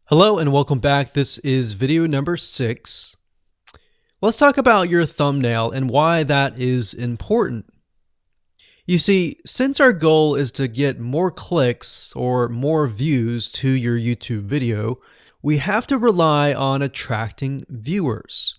Hello and welcome back. This is video number 6. Let's talk about your thumbnail and why that is important. You see, since our goal is to get more clicks or more views to your YouTube video, we have to rely on attracting viewers.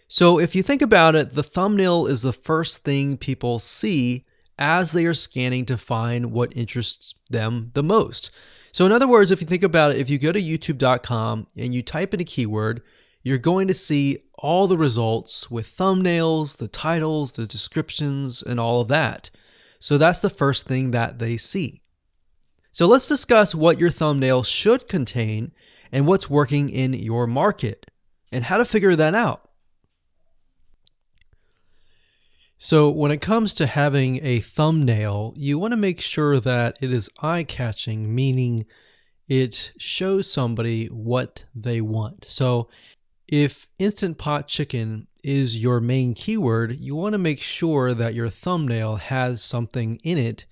So if you think about it, the thumbnail is the first thing people see as they are scanning to find what interests them the most. So in other words, if you think about it, if you go to youtube.com and you type in a keyword, you're going to see all the results with thumbnails, the titles, the descriptions, and all of that. So that's the first thing that they see. So let's discuss what your thumbnail should contain and what's working in your market and how to figure that out. So when it comes to having a thumbnail, you want to make sure that it is eye-catching, meaning it shows somebody what they want. So if Instant Pot Chicken is your main keyword, you want to make sure that your thumbnail has something in it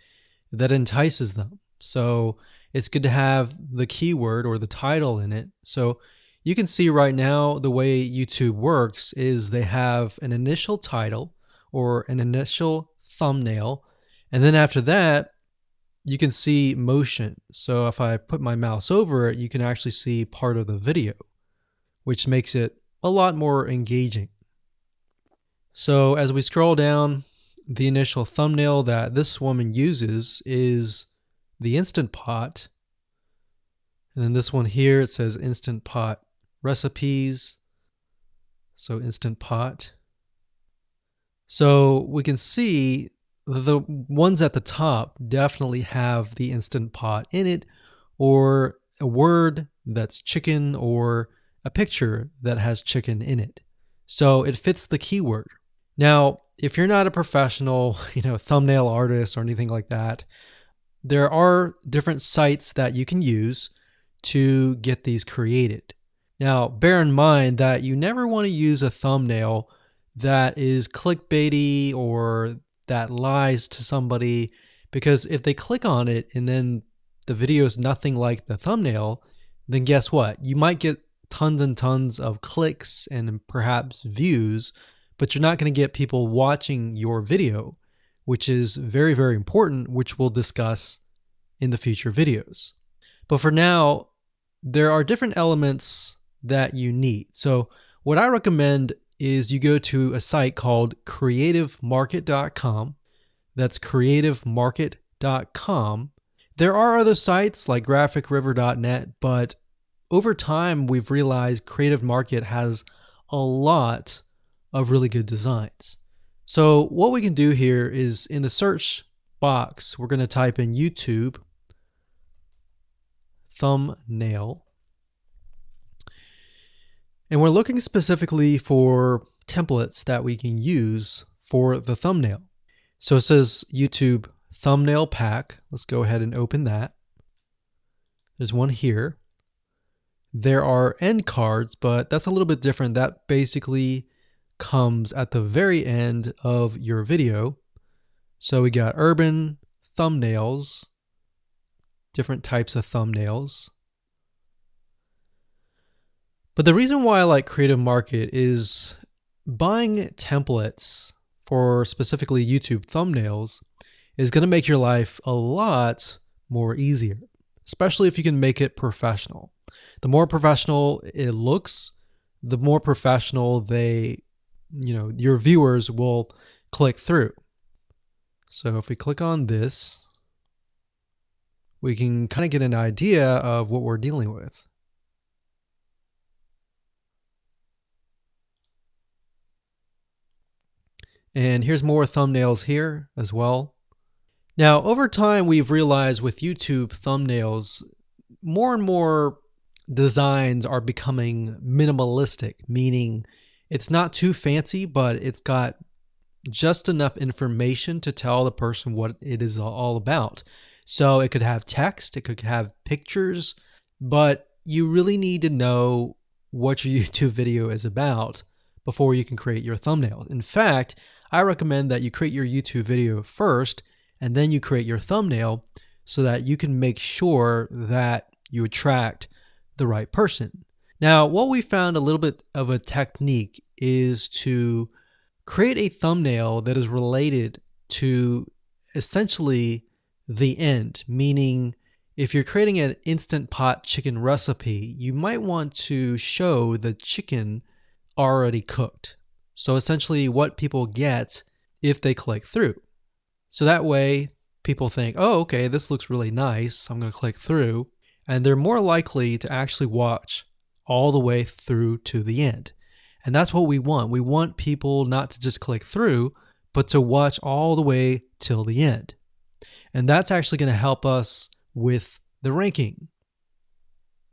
that entices them. So it's good to have the keyword or the title in it. So you can see right now the way YouTube works is they have an initial title or an initial thumbnail, and then after that you can see motion. So if I put my mouse over it, you can actually see part of the video, which makes it a lot more engaging. So as we scroll down, the initial thumbnail that this woman uses is the Instant Pot, and then this one here, it says Instant Pot recipes, so Instant Pot. So we can see the ones at the top definitely have the Instant Pot in it, or a word that's chicken, or a picture that has chicken in it. So it fits the keyword. Now, if you're not a professional, thumbnail artist or anything like that, there are different sites that you can use to get these created. Now, bear in mind that you never want to use a thumbnail that is clickbaity or that lies to somebody, because if they click on it and then the video is nothing like the thumbnail, then guess what? You might get tons and tons of clicks and perhaps views, but you're not going to get people watching your video, which is very, very important, which we'll discuss in the future videos. But for now, there are different elements that you need. So what I recommend is you go to a site called creativemarket.com. That's creativemarket.com. There are other sites like graphicriver.net, but over time we've realized Creative Market has a lot of really good designs. So what we can do here is in the search box, we're going to type in YouTube thumbnail. And we're looking specifically for templates that we can use for the thumbnail. So it says YouTube thumbnail pack. Let's go ahead and open that. There's one here. There are end cards, but that's a little bit different. That basically comes at the very end of your video. So we got urban thumbnails, different types of thumbnails. But the reason why I like Creative Market is buying templates for specifically YouTube thumbnails is going to make your life a lot more easier, especially if you can make it professional. The more professional it looks, the more professional your viewers will click through. So if we click on this, we can kind of get an idea of what we're dealing with. And here's more thumbnails here as well. Now, over time, we've realized with YouTube thumbnails, more and more designs are becoming minimalistic, meaning it's not too fancy, but it's got just enough information to tell the person what it is all about. So it could have text, it could have pictures, but you really need to know what your YouTube video is about before you can create your thumbnail. In fact, I recommend that you create your YouTube video first and then you create your thumbnail so that you can make sure that you attract the right person. Now, what we found a little bit of a technique is to create a thumbnail that is related to essentially the end, meaning if you're creating an Instant Pot chicken recipe, you might want to show the chicken already cooked. So essentially what people get if they click through. So that way people think, oh, okay, this looks really nice. I'm going to click through. And they're more likely to actually watch all the way through to the end. And that's what we want. We want people not to just click through, but to watch all the way till the end. And that's actually going to help us with the ranking.